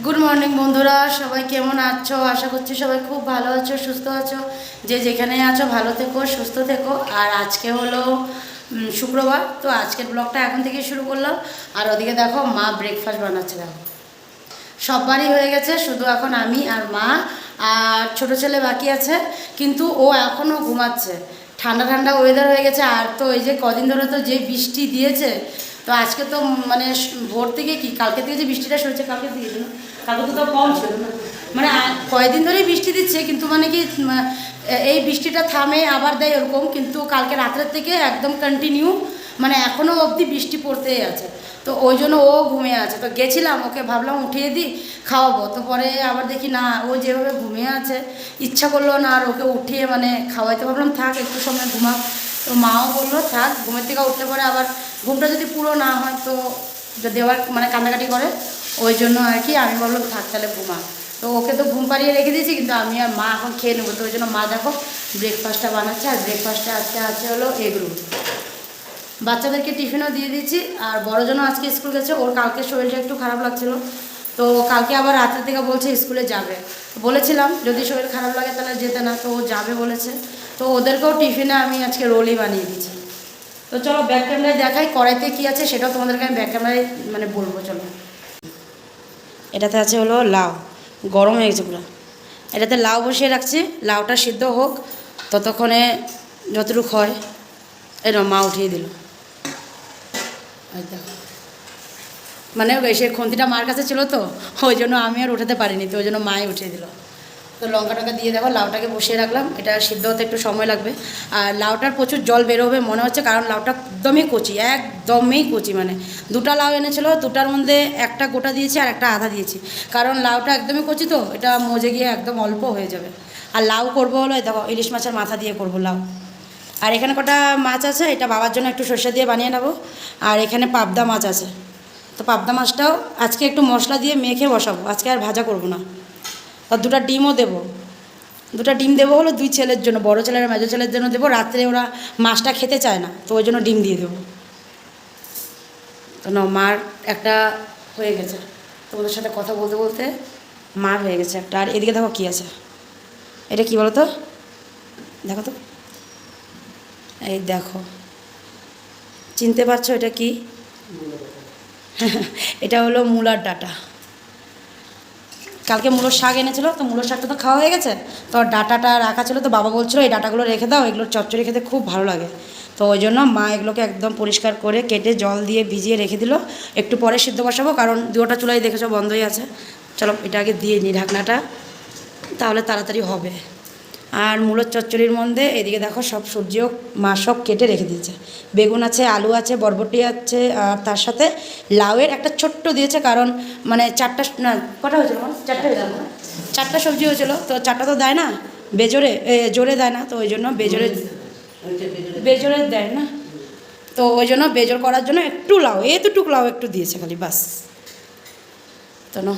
Good morning বন্ধুরা, সবাই কেমন আছো? আশা করছি সবাই খুব ভালো আছো, সুস্থ আছো। যে যেখানে আছো ভালো থেকো, সুস্থ থেকো। আর আজকে হলো শুক্রবার, তো আজকের ব্লগটা এখন থেকেই শুরু করলাম। আর ওদিকে দেখো মা ব্রেকফাস্ট বানাচ্ছে। দেখো সববারই হয়ে গেছে, শুধু এখন আমি আর মা আর ছোট ছেলে বাকি আছে। কিন্তু ও এখনও ঘুমাচ্ছে। ঠান্ডা ঠান্ডা ওয়েদার হয়ে গেছে। আর তো এই যে কদিন ধরে তো যে বৃষ্টি দিয়েছে, তো আজকে তো মানে ভোর থেকে কি কালকে থেকে যে বৃষ্টিটা সরছে, কালকে থেকে না, কালকে তো তাও কম ছিল না। মানে কয়েকদিন ধরেই বৃষ্টি দিচ্ছে, কিন্তু মানে কি এই বৃষ্টিটা থামে আবার দেয় ওরকম। কিন্তু কালকে রাতের থেকে একদম কন্টিনিউ, মানে এখনও অবধি বৃষ্টি পড়তেই আছে। তো ওই জন্য ও ঘুমিয়ে আছে। তো গেছিলাম, ওকে ভাবলাম উঠিয়ে দিই, খাওয়াবো। তো পরে আবার দেখি না, ও যেভাবে ঘুমিয়ে আছে ইচ্ছা করলো না আর ওকে উঠিয়ে মানে খাওয়াইতে। ভাবলাম থাক একটু সময় ঘুমাক। তো মাও বললো থাক, ঘুমের থেকে উঠতে পারে আবার ঘুমটা যদি পুরো না হয় তো যদি আবার মানে কান্নাকাটি করে, ওই জন্য আর কি আমি বললাম থাক তাহলে ঘুমা। তো ওকে তো ঘুম পাড়িয়ে রেখে দিয়েছি, কিন্তু আমি আর মা এখন খেয়ে নেবো। তো ওই জন্য মা দেখো ব্রেকফাস্টটা বানাচ্ছে। আর ব্রেকফাস্টে আজকে আছে হলো এগ রোল। বাচ্চাদেরকে টিফিনও দিয়ে দিচ্ছি। আর বড়জনও আজকে স্কুল গেছে, ওর কালকে শরীরটা একটু খারাপ লাগছিল। তো কালকে আবার রাতের থেকে বলছে স্কুলে যাবে। বলেছিলাম যদি শরীর খারাপ লাগে তাহলে যেতে না, তো ও যাবে বলেছে। তো ওদেরকেও টিফিনে আমি আজকে রোলই বানিয়ে দিচ্ছি। তো চলো ব্যাক ক্যামেরায় দেখাই কড়াইতে কী আছে, সেটাও তোমাদেরকে আমি ব্যাক ক্যামেরায় মানে বলবো। চলো, এটাতে আছে হলো লাউ, গরম হয়ে গেছে পুরো। এটাতে লাউ বসিয়ে রাখছি, লাউটা সিদ্ধ হোক ততক্ষণে যতটুকু হয়। এরকম মা উঠিয়ে দিল। দেখো মানে সে খুন্তিটা মার কাছে ছিল, তো ওই জন্য আমি আর উঠাতে পারিনি, তো ওই জন্য মাই উঠিয়ে দিল। তো লঙ্কা টঙ্কা দিয়ে দেখো লাউটাকে বসিয়ে রাখলাম। এটা সিদ্ধ হতে একটু সময় লাগবে। আর লাউটার প্রচুর জল বেরোবে মনে হচ্ছে, কারণ লাউটা একদমই কচি, একদমই কচি। মানে দুটা লাউ এনেছিল, দুটার মধ্যে একটা গোটা দিয়েছি আর একটা আধা দিয়েছি, কারণ লাউটা একদমই কচি, তো এটা মজে গিয়ে একদম অল্প হয়ে যাবে। আর লাউ করবো হলো দেখো ইলিশ মাছের মাথা দিয়ে করবো লাউ। আর এখানে কটা মাছ আছে, এটা বাবার জন্য একটু সর্ষে দিয়ে বানিয়ে নেবো। আর এখানে পাবদা মাছ আছে, তো পাবদা মাছটাও আজকে একটু মশলা দিয়ে মেখে বসাবো, আজকে আর ভাজা করব না। আর দুটো ডিমও দেবো। দুটো ডিম দেবো হলো দুই ছেলের জন্য, বড় ছেলের আর মেজো ছেলের জন্য দেবো। রাত্রে ওরা মাছটা খেতে চায় না, তো ওই জন্য ডিম দিয়ে দেবো। তো না, মার একটা হয়ে গেছে, তোমাদের সাথে কথা বলতে বলতে মার হয়ে গেছে একটা। আর এদিকে দেখো কী আছে, এটা কি বলো তো, দেখো তো, এই দেখো, চিনতে পারছো এটা কি? এটা হলো মূলার ডাঁটা। কালকে মূলোর শাক এনেছিল, তো মূলোর শাকটা তো খাওয়া হয়ে গেছে, তো ডাঁটাটা রাখা ছিল। তো বাবা বলছিল এই ডাঁটাগুলো রেখে দাও, এগুলোর চচ্চড়ি খেতে খুব ভালো লাগে। তো ওই জন্য মা এগুলোকে একদম পরিষ্কার করে কেটে জল দিয়ে ভিজিয়ে রেখে দিল। একটু পরে সিদ্ধ বসাবো, কারণ দুটো চুলাই দেখেছো বন্ধই আছে। চলো এটা আগে দিয়ে নিই ঢাকনাটা, তাহলে তাড়াতাড়ি হবে। আর মূলোর চচ্চড়ির মধ্যে এদিকে দেখো সব সবজিও মা সব কেটে রেখে দিয়েছে। বেগুন আছে, আলু আছে, বরবটি আছে, আর তার সাথে লাউয়ের একটা ছোট্ট দিয়েছে, কারণ মানে চারটা না কটা হয়েছিল, চারটা হয়েছিল, চারটা সবজি হয়েছিল। তো চারটা তো দেয় না বেজোরে, জোরে দেয় না, তো ওই জন্য বেজোরে বেজোরে দেয় না, তো ওই জন্য বেজোর করার জন্য একটু লাউ, এতটুকু লাউ একটু দিয়েছে খালি, বাস। তো না,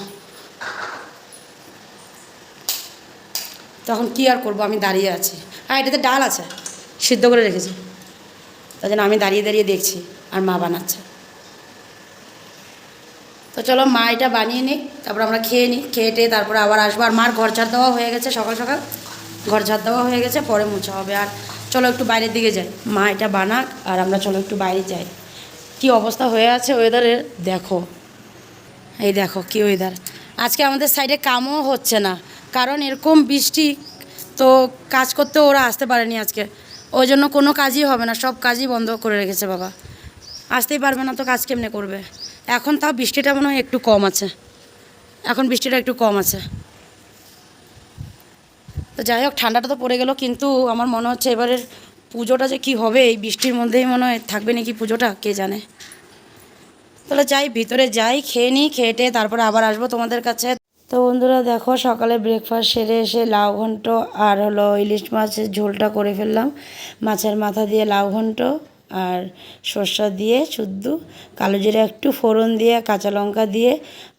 তখন কী আর করবো, আমি দাঁড়িয়ে আছি। আর এটাতে ডাল আছে, সিদ্ধ করে রেখেছি, তাই জন্য আমি দাঁড়িয়ে দাঁড়িয়ে দেখছি আর মা বানাচ্ছে। তো চলো মা এটা বানিয়ে নিই, তারপর আমরা খেয়ে নিই, খেয়ে টেয়ে তারপরে আবার আসবো। আর মার ঘর ঝাড় দেওয়া হয়ে গেছে, সকাল সকাল ঘর ঝাড় দেওয়া হয়ে গেছে, পরে মুছা হবে। আর চলো একটু বাইরের দিকে যাই, মা এটা বানাক আর আমরা চলো একটু বাইরে যাই। কি অবস্থা হয়ে আছে ওয়েদারের দেখো, এই দেখো কি ওয়েদার। আজকে আমাদের সাইডে কামও হচ্ছে না, কারণ এরকম বৃষ্টি, তো কাজ করতে ওরা আসতে পারেনি আজকে। ওই জন্য কোনো কাজই হবে না, সব কাজই বন্ধ করে রেখেছে বাবা। আসতেই পারবে না তো কাজ কেমনে করবে। এখন তাও বৃষ্টিটা মনে হয় একটু কম আছে, এখন বৃষ্টিটা একটু কম আছে। তো যাই হোক, ঠান্ডাটা তো পড়ে গেল, কিন্তু আমার মনে হচ্ছে এবারের পুজোটা যে কী হবে, এই বৃষ্টির মধ্যেই মনে হয় থাকবে নাকি পুজোটা, কে জানে। তাহলে যাই ভিতরে যাই, খেয়ে নিই, খেয়ে টেয়ে তারপরে আবার আসবো তোমাদের কাছে। তো বন্ধুরা দেখো, সকালে ব্রেকফাস্ট সেরে এসে লাউ ঘন্ট আর হলো ইলিশ মাছের ঝোলটা করে ফেললাম। মাছের মাথা দিয়ে লাউ ঘন্ট আর সর্ষা দিয়ে শুদ্ধ কালো জিরে একটু ফোড়ন দিয়ে কাঁচা লঙ্কা দিয়ে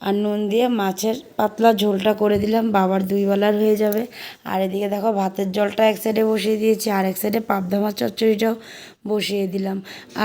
আর নুন দিয়ে মাছের পাতলা ঝোলটা করে দিলাম, বাবার দুই বেলার হয়ে যাবে। আর এদিকে দেখো ভাতের জলটা এক সাইডে বসিয়ে দিয়েছি, আর এক সাইডে পাবদা মাছ চচ্চড়িটাও বসিয়ে দিলাম।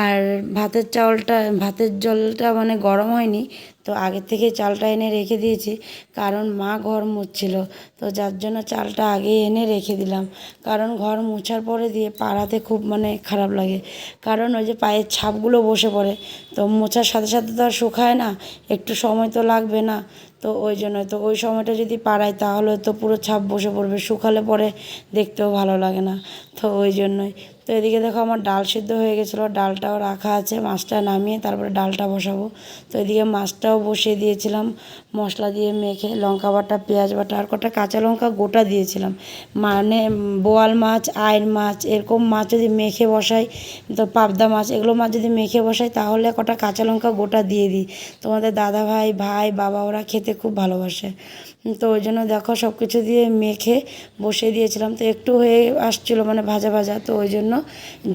আর ভাতের জলটা মানে গরম হয়নি, তো আগের থেকেই চালটা এনে রেখে দিয়েছি, কারণ মা ঘর মুছছিল, তো যার জন্য চালটা আগে এনে রেখে দিলাম। কারণ ঘর মোছার পরে দিয়ে পাড়াতে খুব মানে খারাপ লাগে, কারণ ওই যে পায়ের ছাপগুলো বসে পড়ে, তো মোছার সাথে সাথে তো আর শুকায় না, একটু সময় তো লাগবে না। তো ওই জন্য তো ওই সময়টা যদি পাড়াই তাহলে তো পুরো ছাপ বসে পড়বে, শুকালে পরে দেখতেও ভালো লাগে না। তো ওই জন্যই। তো এদিকে দেখো আমার ডাল সিদ্ধ হয়ে গেছিলো, ডালটাও রাখা আছে, মাছটা নামিয়ে তারপরে ডালটা বসাবো। তো এদিকে মাছটাও বসিয়ে দিয়েছিলাম মশলা দিয়ে মেখে, লঙ্কা বাটা, পেঁয়াজ বাটা আর কটা কাঁচা লঙ্কা গোটা দিয়েছিলাম। মানে বোয়াল মাছ, আইড় মাছ এরকম মাছ যদি মেখে বসাই, তো পাবদা মাছ, এগুলো মাছ যদি মেখে বসাই তাহলে কটা কাঁচা লঙ্কা গোটা দিয়ে দিই। তোমাদের দাদা ভাই, ভাই, বাবা ওরা খেতে খুব ভালোবাসে। তো ওই জন্য দেখো সব কিছু দিয়ে মেখে বসিয়ে দিয়েছিলাম। তো একটু হয়ে আসছিলো মানে ভাজা ভাজা, তো ওই জন্য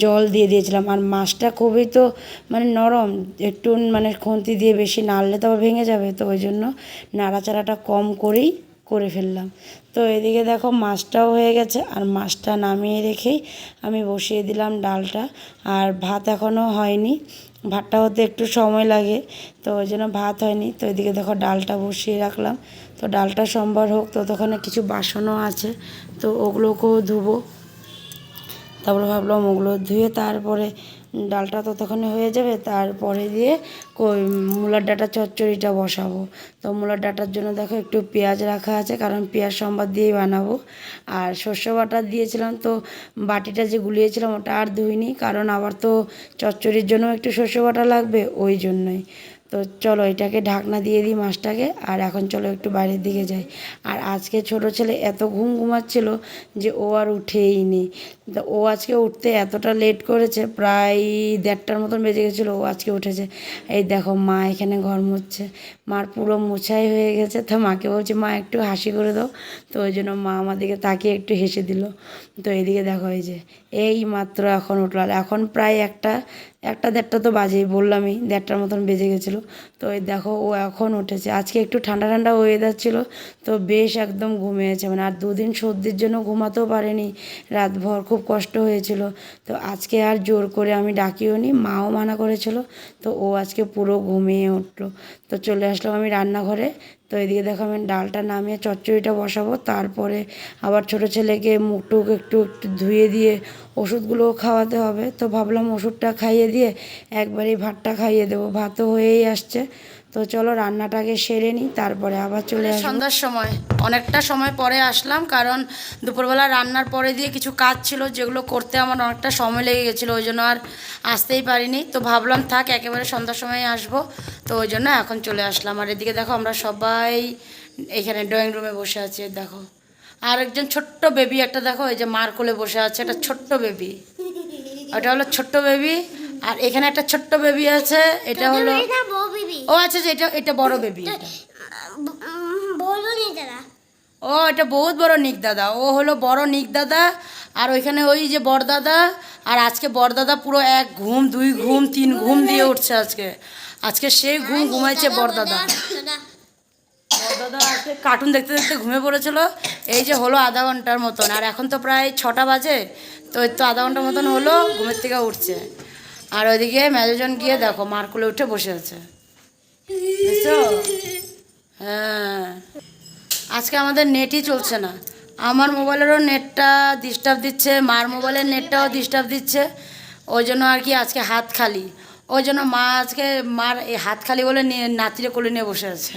জল দিয়ে দিয়েছিলাম। আর মাছটা খুবই তো মানে নরম, একটু মানে খুন্তি দিয়ে বেশি নাড়লে তো আবার ভেঙে যাবে, তো ওই জন্য নাড়াচাড়াটা কম করেই করে ফেললাম। তো এদিকে দেখো মাছটাও হয়ে গেছে, আর মাছটা নামিয়ে রেখেই আমি বসিয়ে দিলাম ডালটা। আর ভাত এখনও হয়নি, ভাতটা হতে একটু সময় লাগে, তো ওই জন্য ভাত হয়নি। তো এদিকে দেখো ডালটা বসিয়ে রাখলাম। তো ডালটা সম্বার হোক, ততক্ষণে কিছু বাসনও আছে, তো ওগুলোকেও ধুবো। তারপরে ভাবলাম ওগুলো ধুয়ে তারপরে ডালটা ততক্ষণে হয়ে যাবে, তারপরে দিয়ে মূলার ডাঁটা চচ্চড়িটা বসাবো। তো মূলার ডাঁটার জন্য দেখো একটু পেঁয়াজ রাখা আছে, কারণ পেঁয়াজ সম্বাদ দিয়েই বানাবো। আর সর্ষে বাটা দিয়েছিলাম, তো বাটিটা যে গুলিয়েছিলাম ওটা আর ধুইনি, কারণ আবার তো চচ্চড়ির জন্য একটু সর্ষে বাটা লাগবে, ওই জন্যই। তো চলো এটাকে ঢাকনা দিয়ে দিই মাছটাকে, আর এখন চলো একটু বাইরের দিকে যাই। আর আজকে ছোট ছেলে এত ঘুমাচ্ছিল যে ও আর উঠেই নি। তো ও আজকে উঠতে এতটা লেট করেছে, প্রায় 1:30টার মতন বেজে গেছিলো, ও আজকে উঠেছে। এই দেখো মা এখানে ঘর মুছছে, মার পুরো মোছাই হয়ে গেছে। তো মাকে বলছি মা একটু হাসি করে দাও, তো ওই জন্য মা আমার দিকে তাকিয়ে একটু হেসে দিল। তো এদিকে দেখো এই যে এই মাত্র এখন উঠলো, আর এখন প্রায় 1:30 তো বাজেই, বললামই 1:30টার মতন বেজে গেছিলো। তো এই দেখো ও এখন উঠেছে। আজকে একটু ঠান্ডা ঠান্ডা ওয়েদার ছিল, তো বেশ একদম ঘুমিয়েছে, মানে আর 2 দিন সর্দির জন্য ঘুমাতেও পারেনি, রাতভর খুব কষ্ট হয়েছিল। তো আজকে আর জোর করে আমি ডাকিও নি, মাও মানা করেছিল, তো ও আজকে পুরো ঘুমিয়ে উঠলো। তো চলে আসলাম আমি রান্নাঘরে। তো এদিকে দেখো আমি ডালটা নামিয়ে চচ্চড়িটা বসাবো, তারপরে আবার ছোটো ছেলেকে মুখ টুক একটু একটু ধুয়ে দিয়ে ওষুধগুলোও খাওয়াতে হবে। তো ভাবলাম ওষুধটা খাইয়ে দিয়ে একবারেই ভাতটা খাইয়ে দেবো, ভাতও হয়েই আসছে। তো চলো রান্নাটাকে সেরে নিই, তারপরে আবার চলে আসবো। সন্ধ্যার সময় অনেকটা সময় পরে আসলাম, কারণ দুপুরবেলা রান্নার পরে দিয়ে কিছু কাজ ছিল যেগুলো করতে আমার অনেকটা সময় লেগে গেছিলো, ওই জন্য আর আসতেই পারিনি। তো ভাবলাম থাক একেবারে সন্ধ্যার সময় আসবো, তো ওই জন্য এখন চলে আসলাম। আর এদিকে দেখো আমরা সবাই এখানে ড্রয়িং রুমে বসে আছি। দেখো আর একজন ছোট্ট বেবি একটা, দেখো এই যে মার কোলে বসে আছে, একটা ছোট্ট বেবি, ওটা হলো ছোট্ট বেবি। আর এখানে একটা ছোট্ট বেবি আছে, এটা হলো ও আচ্ছা যে এটা বড় বেবি, এটা ও এটা বহুত বড় নিক দাদা, ও হলো বড় নিক দাদা। আর ওইখানে ওই যে বড়দাদা, আর আজকে বড়দাদা পুরো 1 ঘুম 2 ঘুম 3 ঘুম দিয়ে উঠছে আজকে, আজকে সেই ঘুমাইছে বড়দাদা। বড়দাদা আজকে কার্টুন দেখতে দেখতে ঘুমিয়ে পড়েছিল, এই যে হলো আধা ঘন্টার মতন, আর এখন তো প্রায় 6টা বাজে, তো এই তো আধা ঘন্টার মতন হলো ঘুমের থেকে উঠছে। আর ওইদিকে মেজোজন গিয়ে দেখো মার কোলে উঠে বসে আছে, বুঝছো? হ্যাঁ আজকে আমাদের নেটই চলছে না, আমার মোবাইলেরও নেটটা ডিস্টার্ব দিচ্ছে, মার মোবাইলের নেটটাও ডিস্টার্ব দিচ্ছে, ওই জন্য আর কি আজকে হাত খালি। ওই জন্য মা আজকে মার এই হাত খালি বলে নাতিরে কোলে নিয়ে বসে আছে।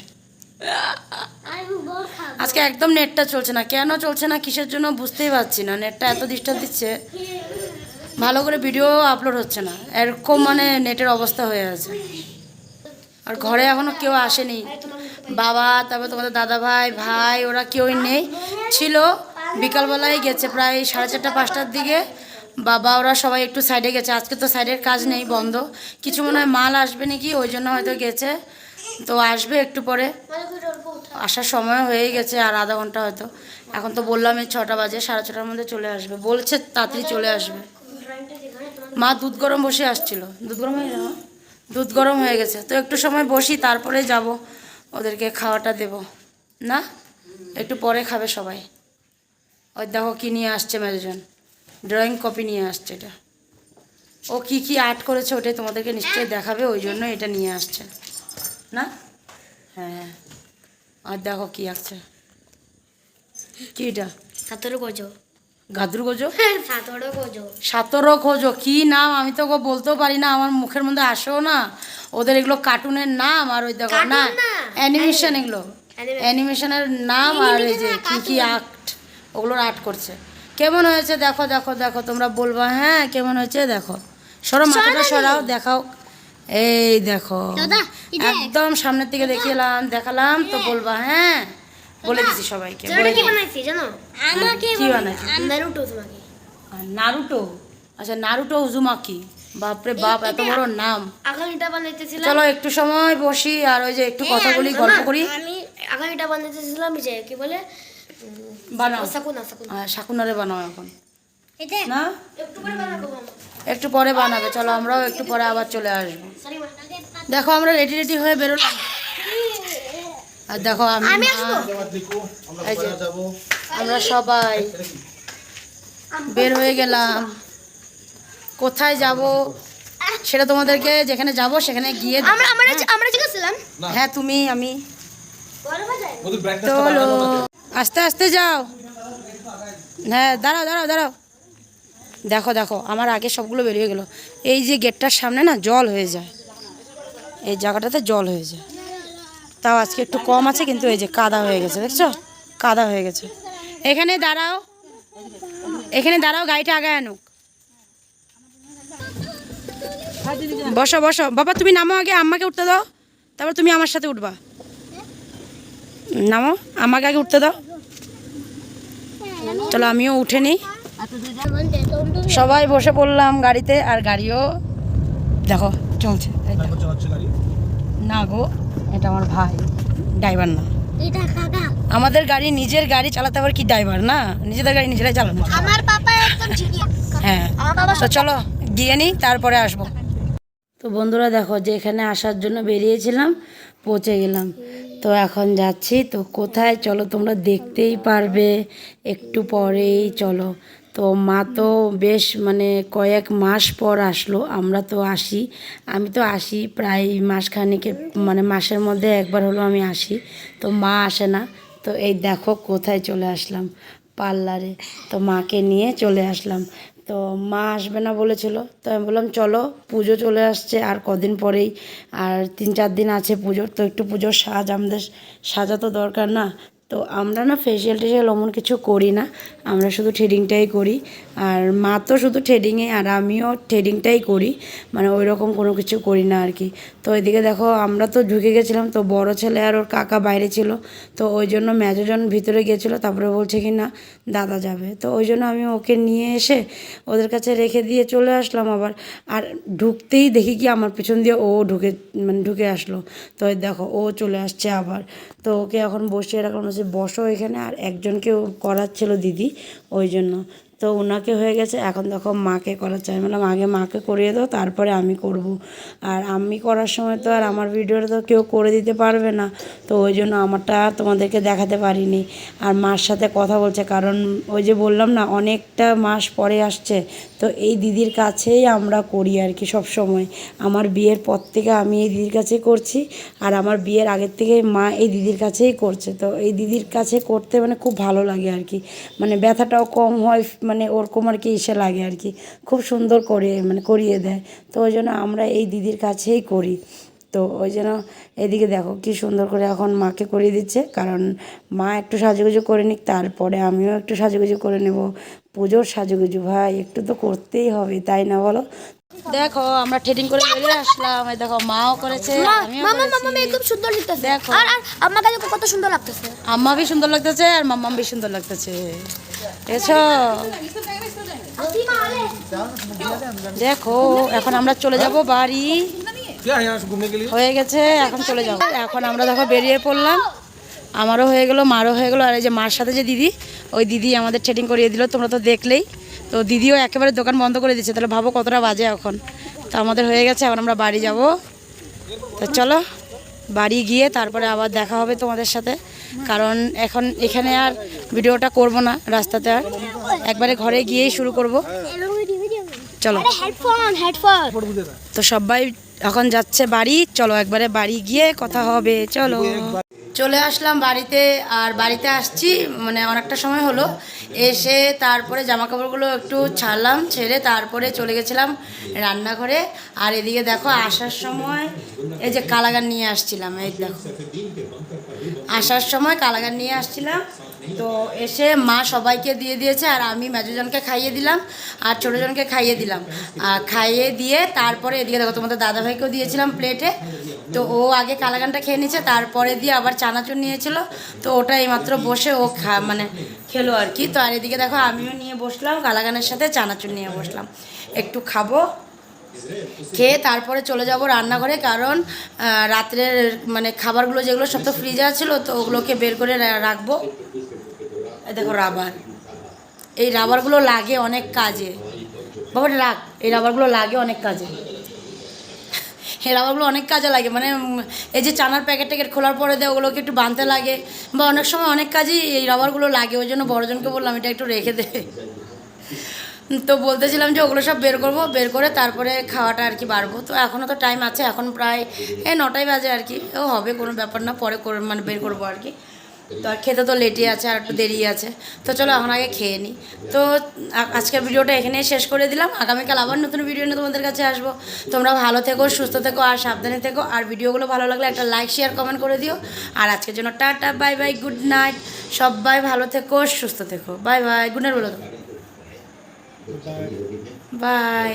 আজকে একদম নেটটা চলছে না, কেন চলছে না কিসের জন্য বুঝতেই পারছি না, নেটটা এত ডিস্টার্ব দিচ্ছে, ভালো করে ভিডিও আপলোড হচ্ছে না, এরকম মানে নেটের অবস্থা হয়ে আছে। আর ঘরে এখনও কেউ আসেনি, বাবা তারপর তোমাদের দাদা ভাই ভাই ওরা কেউই নেই, ছিল বিকালবেলায় গেছে প্রায় 4:30 5টার দিকে, বাবা ওরা সবাই একটু সাইডে গেছে, আজকে তো সাইডের কাজ নেই, বন্ধ, কিছু মনে হয় মাল আসবে নাকি ওই জন্য হয়তো গেছে, তো আসবে একটু পরে, আসার সময় হয়ে গেছে আর আধা ঘন্টা হয়তো। এখন তো বললাম এই 6টা বাজে, 6:30টার মধ্যে চলে আসবে বলছে, তাড়াতাড়ি চলে আসবে। মা দুধ গরম বসে আসছিল, দুধ গরম হয়ে যাবে, দুধ গরম হয়ে গেছে, তো একটু সময় বসি তারপরে যাব ওদেরকে খাওয়াটা দেব না, একটু পরে খাবে সবাই। ওই দেখো কী নিয়ে আসছে মেজজন, ড্রয়িং কপি নিয়ে আসছে, এটা ও কি কি আর্ট করেছে ওটাই তোমাদেরকে নিশ্চয়ই দেখাবে, ওই জন্য এটা নিয়ে আসছে না। হ্যাঁ আর দেখো কি আছে, কি এটা? সাতরো গোজো। গাদুর গোজো? সাতরো গোজো। সাতরো খোঁজো কি নাম, আমি তো বলতেও পারি না, আমার মুখের মধ্যে আসেও না। ওদের এগুলো কার্টুনের নাম, আর ওই দেখো না অ্যানিমেশন, এগুলো অ্যানিমেশনের নাম। আর এই যে কি কি আর্ট, ওগুলোর আর্ট করছে। কেমন হয়েছে দেখো দেখো দেখো, তোমরা বলবা হ্যাঁ কেমন হয়েছে। দেখো সরো, মাথাটা সরাও, দেখাও। এই দেখো একদম সামনের থেকে দেখালাম তো বলবা হ্যাঁ। বলে দিছি সবাইকে। কি বানাইছি জানো? আমাকে কি বানাইছি? নারুটো তোমাকে। নারুটো? আচ্ছা নারুটো উজুমাকি, বাপরে বাপ এত বড় নাম। আগামীটা বানাইতেছিলাম। চলো একটু সময় বসি আর ওই যে একটু কথা বলি, গল্প করি। আমি আগামীটা বানাইতেছিলাম যে কি বলে বানাও, সাকুনা। শাকুনারে বানাও এখন এটা না, একটু পরে বানাবো। একটু পরে বানাবে। চলো আমরাও একটু পরে আবার চলে আসবো। সরি মা। দেখো আমরা রেডি হয়ে বেরোলাম। আর দেখো আমি এই যে আমরা সবাই বের হয়ে গেলাম। কোথায় যাব সেটা তোমাদেরকে যেখানে যাব সেখানে গিয়ে আমরা জিজ্ঞাসা হ্যাঁ তুমি আমি চলো আস্তে আস্তে যাও। হ্যাঁ দাঁড়াও। দেখো আমার আগে সবগুলো বেরিয়ে গেল। এই যে গেটটার সামনে না জল হয়ে যায়, এই জায়গাটাতে জল হয়ে যায়। তাও আজকে একটু কম আছে, কিন্তু এই যে কাদা হয়ে গেছে, দেখছো কাদা হয়ে গেছে। এখানে দাঁড়াও, গাড়িটা আগে আনুক। বসো বাবা, তুমি নামো আগে, আম্মাকে উঠতে দাও, তারপর তুমি আমার সাথে উঠবা। নামো, আমাকে আগে উঠতে দাও। চলো আমিও উঠে নিই। সবাই বসে পড়লাম গাড়িতে, আর গাড়িও দেখো চলছে। না গো, এটা আমার ভাই, ড্রাইভার না। আমাদের গাড়ি, নিজের গাড়ি চালাতে আবার কি ড্রাইভার না, নিজেদের গাড়ি নিজেরাই চালানো। আমার পাপা একদম ঠিকই। হ্যাঁ তো চলো গিয়ে নিই, তারপরে আসবো। তো বন্ধুরা দেখো, যে এখানে আসার জন্য বেরিয়েছিলাম পৌঁছে গেলাম। তো এখন যাচ্ছি, তো কোথায় চলো তোমরা দেখতেই পারবে একটু পরেই। চলো, তো মা তো বেশ মানে কয়েক মাস পর আসলো। আমি তো আসি প্রায় মাসখানেকের, মানে মাসের মধ্যে একবার হলো আমি আসি, তো মা আসে না। তো এই দেখো কোথায় চলে আসলাম, পার্লারে। তো মাকে নিয়ে চলে আসলাম। তো মা আসবে না বলেছিল, তো আমি বললাম চলো, পুজো চলে আসছে আর কদিন পরেই, আর 3-4 দিন আছে পুজোর, তো একটু পুজোর আমাদের সাজা তো দরকার না। তো আমরা না ফেসিয়াল টেসিয়াল অমন কিছু করি না, আমরা শুধু থ্রেডিংটাই করি। আর মা তো শুধু থ্রেডিংয়ে, আর আমিও থ্রেডিংটাই করি, মানে ওই রকম কোনো কিছু করি না আর কি। তো এদিকে দেখো আমরা তো ঢুকে গেছিলাম, তো বড় ছেলে আর ওর কাকা বাইরে ছিল, তো ওই জন্য মেজোজন ভিতরে গিয়েছিলো, তারপরে বলছে কি না দাদা যাবে, তো ওই জন্য আমি ওকে নিয়ে এসে ওদের কাছে রেখে দিয়ে চলে আসলাম আবার। আর ঢুকতেই দেখি কি আমার পিছন দিয়ে ও ঢুকে আসলো। তো দেখো ও চলে আসছে আবার। তো ওকে এখন বসিয়ে রাখলাম, যে বসো এখানে, আর একজনকে করাচ্ছিল দিদি, ওই জন্য। তো ওনাকে হয়ে গেছে, এখন দেখো মাকে করাচ্ছে। আমি বললাম আগে মাকে করিয়ে দাও, তারপরে আমি করব। আর আমি করার সময় তো আর আমার ভিডিওটা তো কেউ করে দিতে পারবে না, তো ওই জন্য আমারটা তোমাদেরকে দেখাতে পারিনি। আর মার সাথে কথা বলছে, কারণ ওই যে বললাম না অনেকটা মাস পরে আসছে, তো এই দিদির কাছেই আমরা করি আর কি সব সময়। আমার বিয়ের পর থেকে আমি এই দিদির কাছেই করছি, আর আমার বিয়ের আগের থেকে মা এই দিদির কাছেই করছে। তো এই দিদির কাছে করতে মানে খুব ভালো লাগে আর কি, মানে ব্যথাটাও কম হয়, মানে ওরকম আর কি ইসে লাগে আর কি, খুব সুন্দর করে মানে করিয়ে দেয়। তো ওই জন্য আমরা এই দিদির কাছেই করি। তো ওই জন্য এদিকে দেখো কি সুন্দর করে এখন মাকে করিয়ে দিচ্ছে, কারণ মা একটু সাজুগুজু করে নিক, তারপরে আমিও একটু সাজুগুজু করে নেব। পুজোর সাজুগুজু ভাই একটু তো করতেই হবে, তাই না বলো? দেখো আমরা থ্রেডিং করে বেরিয়ে আসলাম, এই দেখো মাও করেছে, আমিও করেছি। খুব সুন্দর লাগতেছে। দেখো আর আম্মা কাছে কত সুন্দর লাগতেছে। আম্মা ভি সুন্দর লাগতেছে, আর মাম্মা ভি সুন্দর লাগতেছে। এসো দেখো, এখন আমরা চলে যাব বাড়ি, হয়ে গেছে এখন চলে যাব। এখন আমরা দেখো বেরিয়ে পড়লাম, আমারও হয়ে গেলো, মারও হয়ে গেলো। আর এই যে মার সাথে যে দিদি, ওই দিদি আমাদের থ্রেডিং করিয়ে দিল, তোমরা তো দেখলেই। তো দিদিও একেবারে দোকান বন্ধ করে দিচ্ছে, তাহলে ভাবো কতটা বাজে এখন। তো আমাদের হয়ে গেছে, এখন আমরা বাড়ি যাব। তো চলো বাড়ি গিয়ে তারপরে আবার দেখা হবে তোমাদের সাথে, কারণ এখন এখানে আর ভিডিওটা করব না রাস্তাতে, আর একবারে ঘরে গিয়েই শুরু করব। চলো। তো সবাই এখন যাচ্ছে বাড়ি, চলো একবারে বাড়ি গিয়ে কথা হবে, চলো। চলে আসলাম বাড়িতে, আর বাড়িতে আসছি মানে অনেকটা সময় হলো, এসে তারপরে জামা কাপড়গুলো একটু ছাড়লাম, ছেড়ে তারপরে চলে গেছিলাম রান্নাঘরে। আর এদিকে দেখো আসার সময় এই যে কালাগান নিয়ে আসছিলাম, এই দেখো আসার সময় কালাগান নিয়ে আসছিলাম। তো এসে মা সবাইকে দিয়ে দিয়েছে, আর আমি মেজোজনকে খাইয়ে দিলাম আর ছোটোজনকে খাইয়ে দিলাম। আর খাইয়ে দিয়ে তারপরে এদিকে দেখো তোমাদের দাদাভাইকেও দিয়েছিলাম প্লেটে। তো ও আগে কালাগানটা খেয়ে নিচ্ছে, তারপরে দিয়ে আবার চানাচুর নিয়েছিল, তো ওটা এইমাত্র বসে ও মানে খেলো আর কি। তো আর এদিকে দেখো আমিও নিয়ে বসলাম কালাগানের সাথে, চানাচুর নিয়ে বসলাম, একটু খাবো, খেয়ে তারপরে চলে যাব রান্নাঘরে। কারণ রাত্রের মানে খাবারগুলো যেগুলো সব তো ফ্রিজে ছিল, তো ওগুলোকে বের করে রাখবো। এই দেখো রাবার, এই রাবারগুলো লাগে অনেক কাজে, বাবা রাখ, এই রাবারগুলো লাগে অনেক কাজে, এই রাবারগুলো অনেক কাজে লাগে। মানে এই যে চানার প্যাকেট ট্যাকেট খোলার পরে দেয় ওগুলোকে একটু বাঁধতে লাগে, বা অনেক সময় অনেক কাজেই এই রাবারগুলো লাগে। ওই জন্য বড়জনকে বললাম এটা একটু রেখে দে। তো বলতেছিলাম যে ওগুলো সব বের করবো, বের করে তারপরে খাওয়াটা আর কি বাড়বো। তো এখনও তো টাইম আছে, এখন প্রায় 9টাই বাজে আর কি, ও হবে কোনো ব্যাপার না, পরে মানে বের করবো আর কি। তো আর খেতে তো লেটই আছে, আর একটু দেরি আছে। তো চলো এখন আগে খেয়ে নিই। তো আজকের ভিডিওটা এখানেই শেষ করে দিলাম, আগামীকাল আবার নতুন ভিডিও নিয়ে তোমাদের কাছে আসবো। তোমরা ভালো থেকো, সুস্থ থেকো আর সাবধানে থেকো। আর ভিডিওগুলো ভালো লাগলে একটা লাইক শেয়ার কমেন্ট করে দিও। আর আজকের জন্য tata bye bye, good night, সবাই ভালো থেকো সুস্থ থেকো, বাই বাই, গুড নাইট বলো তো, বাই।